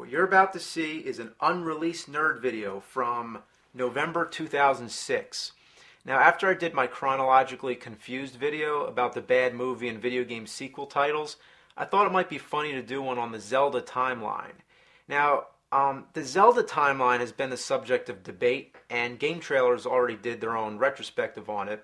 What you're about to see is an unreleased nerd video from November 2006. Now, after I did my chronologically confused video about the bad movie and video game sequel titles, I thought it might be funny to do one on the Zelda timeline. Now, the Zelda timeline has been the subject of debate, and Game Trailers already did their own retrospective on it.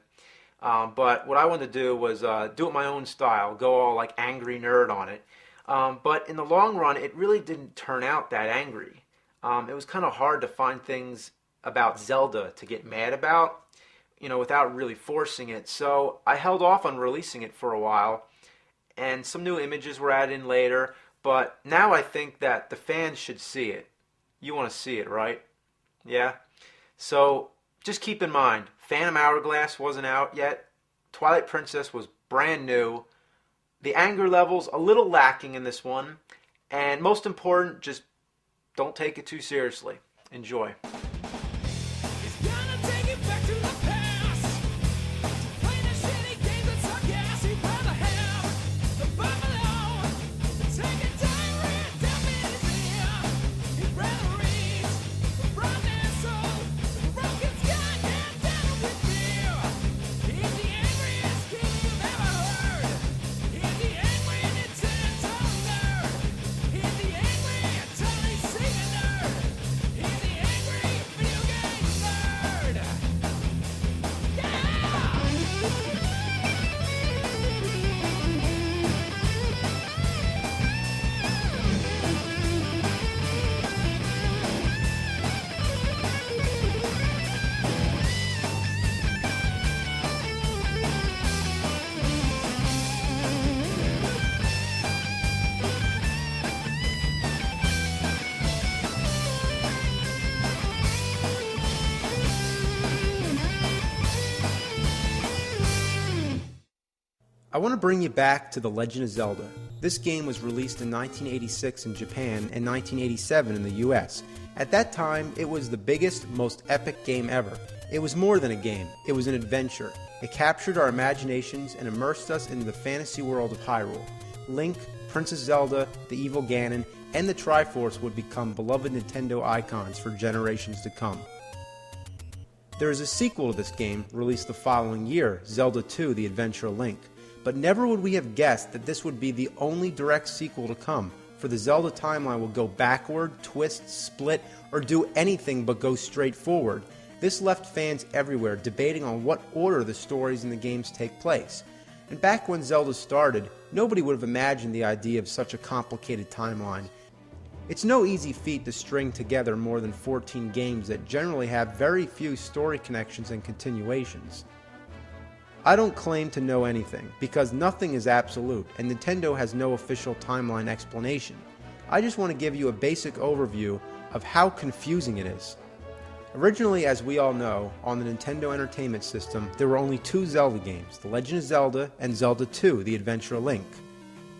But what I wanted to do was do it my own style, go all like angry nerd on it. But in the long run, it really didn't turn out that angry. It was kind of hard to find things about Zelda to get mad about, without really forcing it. So I held off on releasing it for a while, and some new images were added in later. But now I think that the fans should see it. You want to see it, right? Yeah? So just keep in mind, Phantom Hourglass wasn't out yet. Twilight Princess was brand new. The anger level's a little lacking in this one. And most important, just don't take it too seriously. Enjoy. I want to bring you back to The Legend of Zelda. This game was released in 1986 in Japan and 1987 in the US. At that time, it was the biggest, most epic game ever. It was more than a game, it was an adventure. It captured our imaginations and immersed us into the fantasy world of Hyrule. Link, Princess Zelda, the evil Ganon, and the Triforce would become beloved Nintendo icons for generations to come. There is a sequel to this game, released the following year, Zelda 2: The Adventure of Link. But never would we have guessed that this would be the only direct sequel to come, for the Zelda timeline will go backward, twist, split, or do anything but go straight forward. This left fans everywhere debating on what order the stories in the games take place. And back when Zelda started, nobody would have imagined the idea of such a complicated timeline. It's no easy feat to string together more than 14 games that generally have very few story connections and continuations. I don't claim to know anything, because nothing is absolute, and Nintendo has no official timeline explanation. I just want to give you a basic overview of how confusing it is. Originally, as we all know, on the Nintendo Entertainment System, there were only two Zelda games, The Legend of Zelda and Zelda 2: The Adventure of Link.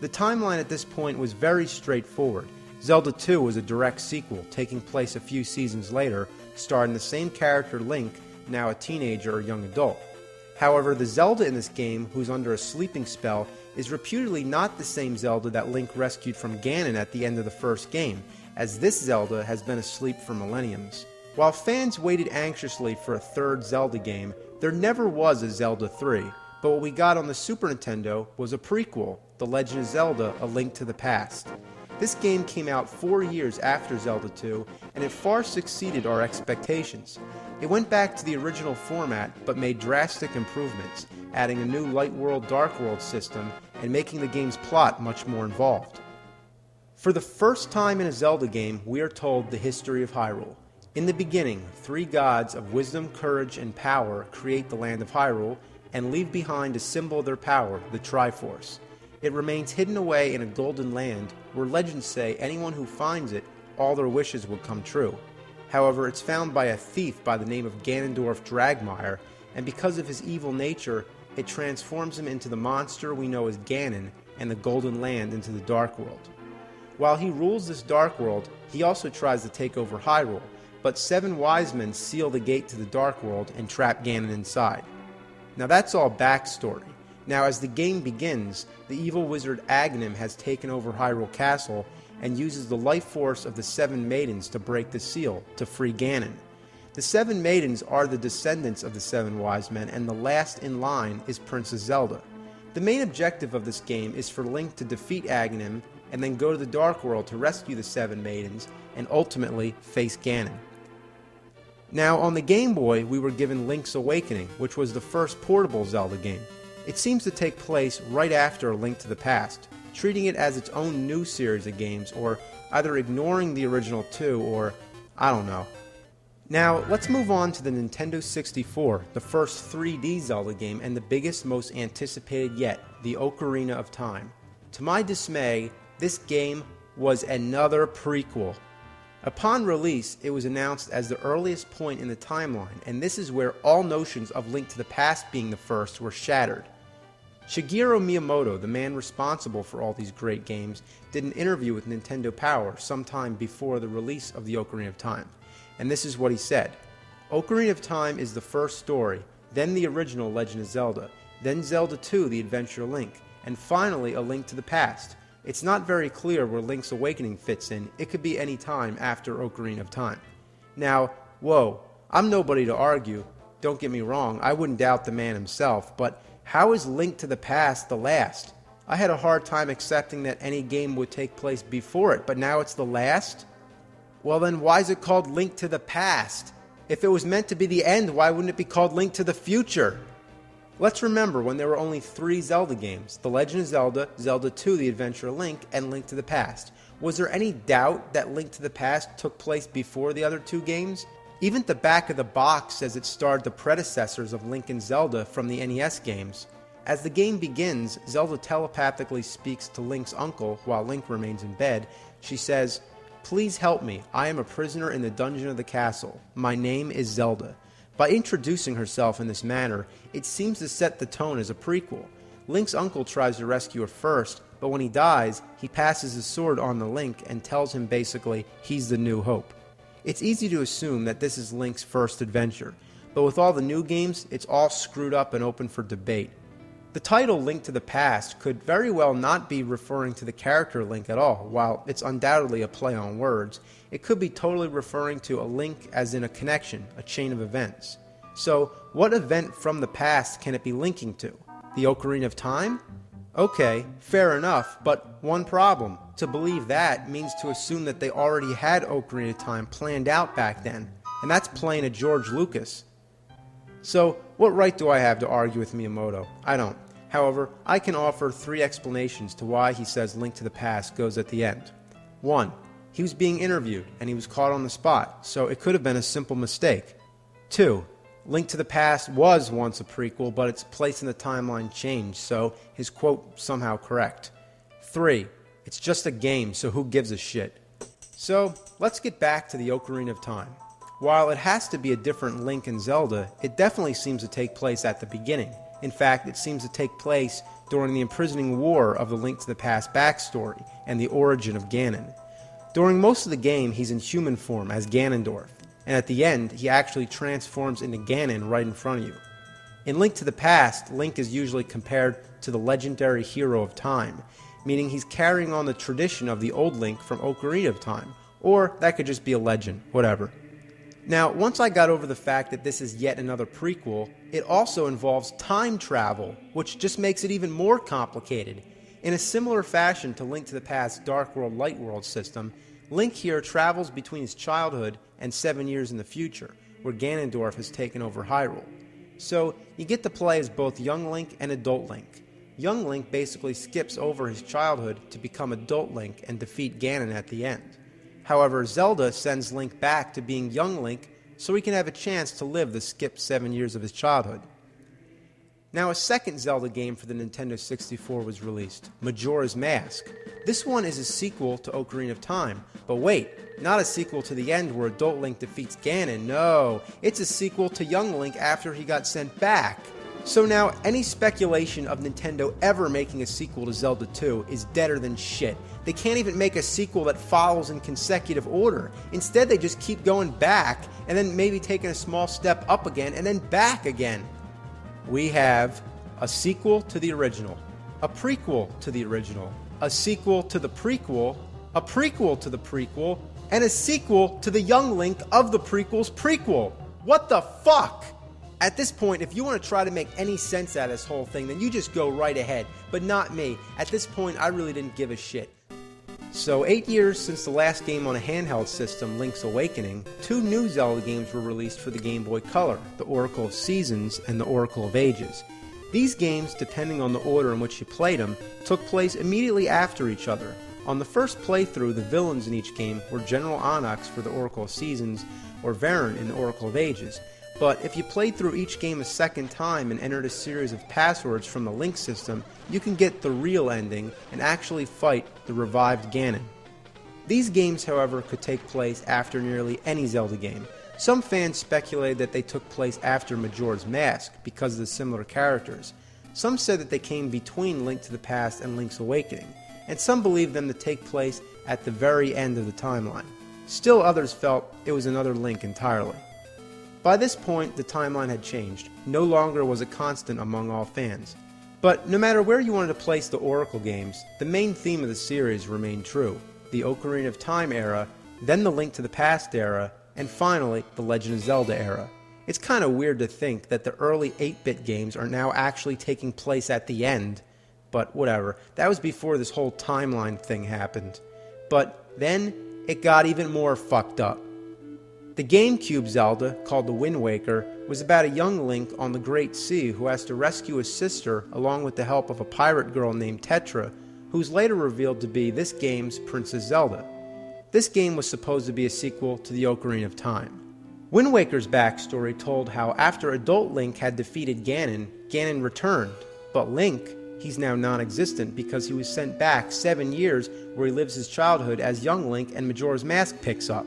The timeline at this point was very straightforward. Zelda 2 was a direct sequel, taking place a few seasons later, starring the same character Link, now a teenager or young adult. However, the Zelda in this game, who's under a sleeping spell, is reputedly not the same Zelda that Link rescued from Ganon at the end of the first game, as this Zelda has been asleep for millenniums. While fans waited anxiously for a third Zelda game, there never was a Zelda 3, but what we got on the Super Nintendo was a prequel, The Legend of Zelda: A Link to the Past. This game came out 4 years after Zelda 2, and it far succeeded our expectations. It went back to the original format, but made drastic improvements, adding a new Light World Dark World system, and making the game's plot much more involved. For the first time in a Zelda game, we are told the history of Hyrule. In the beginning, 3 gods of wisdom, courage, and power create the land of Hyrule, and leave behind a symbol of their power, the Triforce. It remains hidden away in a golden land, where legends say anyone who finds it, all their wishes will come true. However, it's found by a thief by the name of Ganondorf Dragmire, and because of his evil nature, it transforms him into the monster we know as Ganon, and the Golden Land into the Dark World. While he rules this Dark World, he also tries to take over Hyrule, but 7 wise men seal the gate to the Dark World and trap Ganon inside. Now that's all backstory. Now as the game begins, the evil wizard Aghanim has taken over Hyrule Castle, and uses the life force of the 7 maidens to break the seal, to free Ganon. The 7 maidens are the descendants of the 7 wise men, and the last in line is Princess Zelda. The main objective of this game is for Link to defeat Aghanim and then go to the Dark World to rescue the 7 maidens and ultimately face Ganon. Now, on the Game Boy, we were given Link's Awakening, which was the first portable Zelda game. It seems to take place right after A Link to the Past, treating it as its own new series of games, or either ignoring the original 2, or I don't know. Now, let's move on to the Nintendo 64, the first 3D Zelda game and the biggest, most anticipated yet, the Ocarina of Time. To my dismay, this game was another prequel. Upon release, it was announced as the earliest point in the timeline, and this is where all notions of Link to the Past being the first were shattered. Shigeru Miyamoto, the man responsible for all these great games, did an interview with Nintendo Power sometime before the release of the Ocarina of Time, and this is what he said. Ocarina of Time is the first story, then the original Legend of Zelda, then Zelda 2, The Adventure of Link, and finally A Link to the Past. It's not very clear where Link's Awakening fits in. It could be any time after Ocarina of Time. Now, whoa, I'm nobody to argue. Don't get me wrong, I wouldn't doubt the man himself, but how is Link to the Past the last? I had a hard time accepting that any game would take place before it, but now it's the last? Well then, why is it called Link to the Past? If it was meant to be the end, why wouldn't it be called Link to the Future? Let's remember when there were only 3 Zelda games, The Legend of Zelda, Zelda 2, The Adventure of Link, and Link to the Past. Was there any doubt that Link to the Past took place before the other 2 games? Even the back of the box says it starred the predecessors of Link and Zelda from the NES games. As the game begins, Zelda telepathically speaks to Link's uncle while Link remains in bed. She says, "Please help me, I am a prisoner in the dungeon of the castle. My name is Zelda." By introducing herself in this manner, it seems to set the tone as a prequel. Link's uncle tries to rescue her first, but when he dies, he passes his sword on to Link and tells him basically he's the new hope. It's easy to assume that this is Link's first adventure, but with all the new games, it's all screwed up and open for debate. The title Link to the Past could very well not be referring to the character Link at all. While it's undoubtedly a play on words, it could be totally referring to a link as in a connection, a chain of events. So, what event from the past can it be linking to? The Ocarina of Time? Okay, fair enough, but one problem. To believe that means to assume that they already had Ocarina of Time planned out back then, and that's playing a George Lucas. So, what right do I have to argue with Miyamoto? I don't. However, I can offer 3 explanations to why he says Link to the Past goes at the end. 1. He was being interviewed, and he was caught on the spot, so it could have been a simple mistake. 2. Link to the Past was once a prequel, but its place in the timeline changed, so his quote somehow correct. 3. It's just a game, so who gives a shit? So, let's get back to the Ocarina of Time. While it has to be a different Link and Zelda, it definitely seems to take place at the beginning. In fact, it seems to take place during the imprisoning war of the Link to the Past backstory and the origin of Ganon. During most of the game, he's in human form as Ganondorf, and at the end, he actually transforms into Ganon right in front of you. In Link to the Past, Link is usually compared to the legendary hero of time, meaning he's carrying on the tradition of the old Link from Ocarina of Time, or that could just be a legend, whatever. Now, once I got over the fact that this is yet another prequel, it also involves time travel, which just makes it even more complicated. In a similar fashion to Link to the Past's Dark World Light World system, Link here travels between his childhood and 7 years in the future, where Ganondorf has taken over Hyrule. So, you get to play as both young Link and adult Link. Young Link basically skips over his childhood to become adult Link and defeat Ganon at the end. However, Zelda sends Link back to being young Link so he can have a chance to live the skipped 7 years of his childhood. Now, a second Zelda game for the Nintendo 64 was released, Majora's Mask. This one is a sequel to Ocarina of Time, but wait, not a sequel to the end where adult Link defeats Ganon, no, it's a sequel to young Link after he got sent back. So now, any speculation of Nintendo ever making a sequel to Zelda 2 is deader than shit. They can't even make a sequel that follows in consecutive order. Instead, they just keep going back, and then maybe taking a small step up again, and then back again. We have a sequel to the original, a prequel to the original, a sequel to the prequel, a prequel to the prequel, and a sequel to the young Link of the prequel's prequel. What the fuck? At this point, if you want to try to make any sense out of this whole thing, then you just go right ahead, but not me. At this point, I really didn't give a shit. So 8 years since the last game on a handheld system, Link's Awakening, 2 new Zelda games were released for the Game Boy Color, the Oracle of Seasons and the Oracle of Ages. These games, depending on the order in which you played them, took place immediately after each other. On the first playthrough, the villains in each game were General Onyx for the Oracle of Seasons or Varen in the Oracle of Ages. But if you played through each game a second time and entered a series of passwords from the Link system, you can get the real ending and actually fight the revived Ganon. These games, however, could take place after nearly any Zelda game. Some fans speculated that they took place after Majora's Mask because of the similar characters. Some said that they came between Link to the Past and Link's Awakening, and some believed them to take place at the very end of the timeline. Still others felt it was another Link entirely. By this point, the timeline had changed. No longer was it constant among all fans. But no matter where you wanted to place the Oracle games, the main theme of the series remained true. The Ocarina of Time era, then the Link to the Past era, and finally, the Legend of Zelda era. It's kind of weird to think that the early 8-bit games are now actually taking place at the end. But whatever, that was before this whole timeline thing happened. But then, it got even more fucked up. The GameCube Zelda, called The Wind Waker, was about a young Link on the Great Sea who has to rescue his sister along with the help of a pirate girl named Tetra, who's later revealed to be this game's Princess Zelda. This game was supposed to be a sequel to the Ocarina of Time. Wind Waker's backstory told how after adult Link had defeated Ganon, Ganon returned, but Link, he's now non-existent because he was sent back 7 years where he lives his childhood as young Link and Majora's Mask picks up.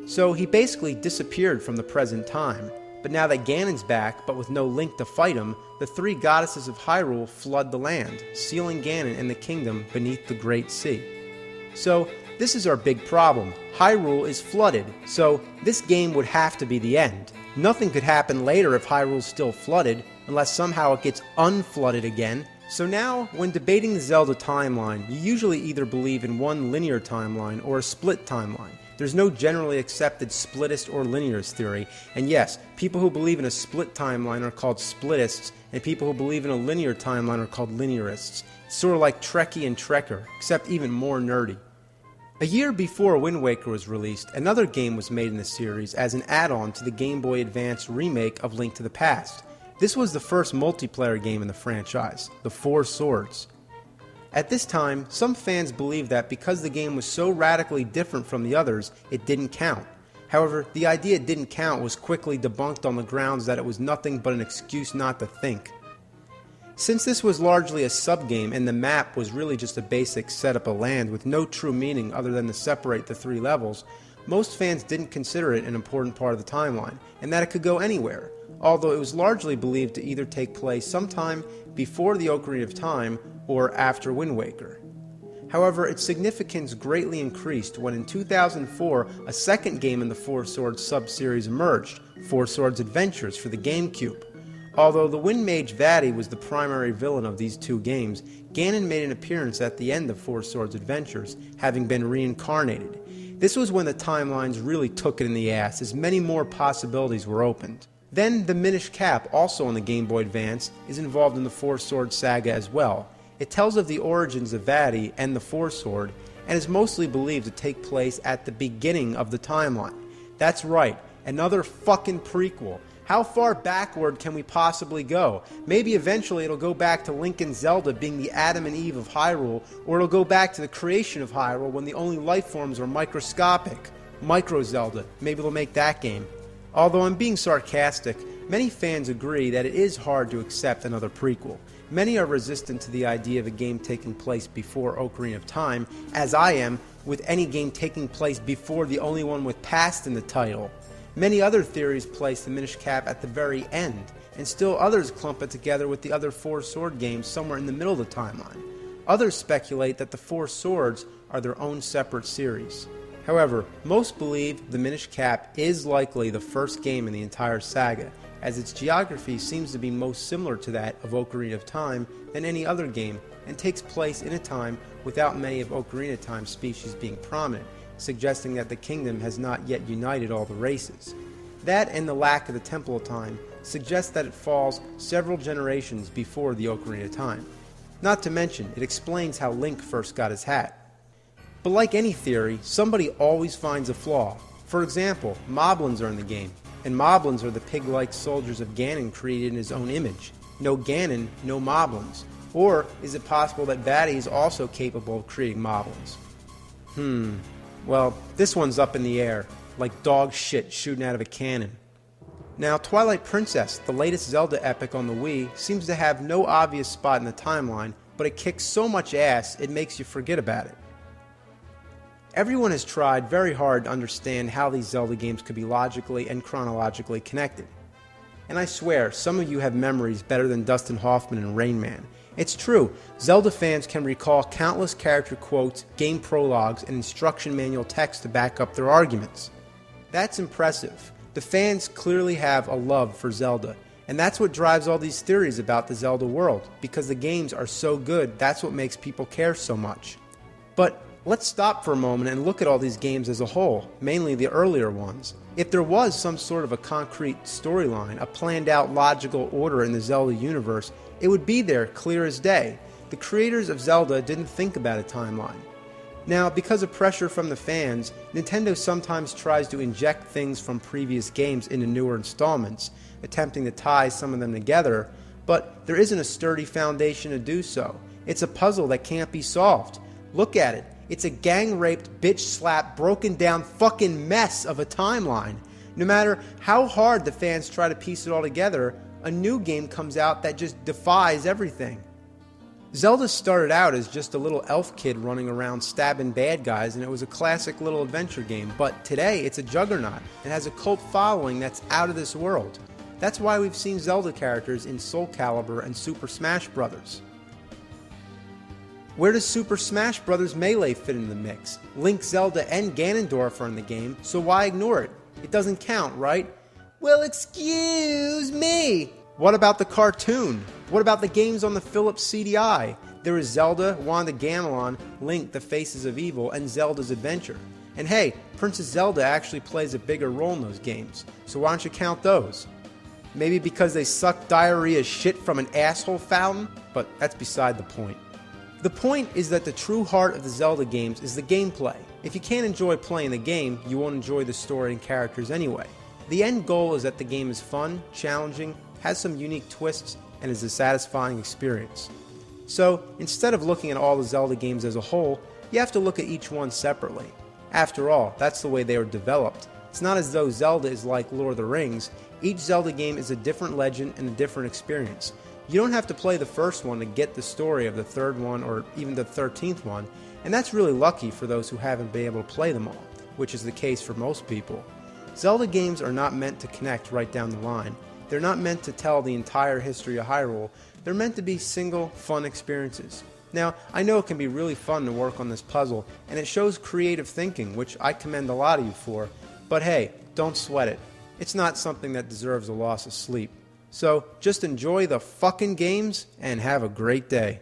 So he basically disappeared from the present time, but now that Ganon's back, but with no Link to fight him, the 3 goddesses of Hyrule flood the land, sealing Ganon and the kingdom beneath the Great Sea. So this is our big problem. Hyrule is flooded, so this game would have to be the end. Nothing could happen later if Hyrule's still flooded, unless somehow it gets unflooded again. So now, when debating the Zelda timeline, you usually either believe in one linear timeline or a split timeline. There's no generally accepted splittist or linearist theory, and yes, people who believe in a split timeline are called splitists, and people who believe in a linear timeline are called linearists. It's sort of like Trekkie and Trekker, except even more nerdy. A year before Wind Waker was released, another game was made in the series as an add-on to the Game Boy Advance remake of Link to the Past. This was the first multiplayer game in the franchise, The Four Swords. At this time, some fans believed that because the game was so radically different from the others, it didn't count. However, the idea it didn't count was quickly debunked on the grounds that it was nothing but an excuse not to think. Since this was largely a sub-game and the map was really just a basic setup of land with no true meaning other than to separate the 3 levels, most fans didn't consider it an important part of the timeline, and that it could go anywhere, although it was largely believed to either take place sometime before the Ocarina of Time or after Wind Waker. However, its significance greatly increased when in 2004 a second game in the Four Swords sub-series emerged, Four Swords Adventures for the GameCube. Although the Wind Mage Vaati was the primary villain of these 2 games, Ganon made an appearance at the end of Four Swords Adventures, having been reincarnated. This was when the timelines really took it in the ass, as many more possibilities were opened. Then the Minish Cap, also on the Game Boy Advance, is involved in the Four Swords saga as well. It tells of the origins of Vaati and the Four Sword, and is mostly believed to take place at the beginning of the timeline. That's right, another fucking prequel. How far backward can we possibly go? Maybe eventually it'll go back to Link and Zelda being the Adam and Eve of Hyrule, or it'll go back to the creation of Hyrule when the only life forms are microscopic. Micro Zelda. Maybe they'll make that game. Although I'm being sarcastic, many fans agree that it is hard to accept another prequel. Many are resistant to the idea of a game taking place before Ocarina of Time, as I am with any game taking place before the only one with past in the title. Many other theories place the Minish Cap at the very end, and still others clump it together with the other Four Sword games somewhere in the middle of the timeline. Others speculate that the Four Swords are their own separate series. However, most believe the Minish Cap is likely the first game in the entire saga, as its geography seems to be most similar to that of Ocarina of Time than any other game, and takes place in a time without many of Ocarina of Time's species being prominent, suggesting that the kingdom has not yet united all the races. That and the lack of the Temple of Time suggests that it falls several generations before the Ocarina of Time. Not to mention, it explains how Link first got his hat. But like any theory, somebody always finds a flaw. For example, Moblins are in the game, and Moblins are the pig-like soldiers of Ganon created in his own image. No Ganon, no Moblins. Or is it possible that Batty is also capable of creating Moblins? Well, this one's up in the air, like dog shit shooting out of a cannon. Now, Twilight Princess, the latest Zelda epic on the Wii, seems to have no obvious spot in the timeline, but it kicks so much ass it makes you forget about it. Everyone has tried very hard to understand how these Zelda games could be logically and chronologically connected. And I swear, some of you have memories better than Dustin Hoffman and Rain Man. It's true, Zelda fans can recall countless character quotes, game prologues, and instruction manual text to back up their arguments. That's impressive. The fans clearly have a love for Zelda, and that's what drives all these theories about the Zelda world, because the games are so good, that's what makes people care so much. But let's stop for a moment and look at all these games as a whole, mainly the earlier ones. If there was some sort of a concrete storyline, a planned out logical order in the Zelda universe, it would be there clear as day. The creators of Zelda didn't think about a timeline. Now, because of pressure from the fans, Nintendo sometimes tries to inject things from previous games into newer installments, attempting to tie some of them together, but there isn't a sturdy foundation to do so. It's a puzzle that can't be solved. Look at it. It's a gang-raped, bitch-slapped, broken-down fucking mess of a timeline. No matter how hard the fans try to piece it all together, a new game comes out that just defies everything. Zelda started out as just a little elf kid running around stabbing bad guys, and it was a classic little adventure game, but today it's a juggernaut and has a cult following that's out of this world. That's why we've seen Zelda characters in Soul Calibur and Super Smash Bros. Where does Super Smash Bros. Melee fit in the mix? Link, Zelda, and Ganondorf are in the game, so why ignore it? It doesn't count, right? Well, excuse me! What about the cartoon? What about the games on the Philips CDI? There is Zelda, Wand of Gamelon, Link, The Faces of Evil, and Zelda's Adventure. And hey, Princess Zelda actually plays a bigger role in those games, so why don't you count those? Maybe because they suck diarrhea shit from an asshole fountain? But that's beside the point. The point is that the true heart of the Zelda games is the gameplay. If you can't enjoy playing the game, you won't enjoy the story and characters anyway. The end goal is that the game is fun, challenging, has some unique twists, and is a satisfying experience. So, instead of looking at all the Zelda games as a whole, you have to look at each one separately. After all, that's the way they were developed. It's not as though Zelda is like Lord of the Rings. Each Zelda game is a different legend and a different experience. You don't have to play the first one to get the story of the third one or even the 13th one, and that's really lucky for those who haven't been able to play them all, which is the case for most people. Zelda games are not meant to connect right down the line. They're not meant to tell the entire history of Hyrule. They're meant to be single, fun experiences. Now, I know it can be really fun to work on this puzzle, and it shows creative thinking, which I commend a lot of you for, but hey, don't sweat it. It's not something that deserves a loss of sleep. So, just enjoy the fucking games, and have a great day.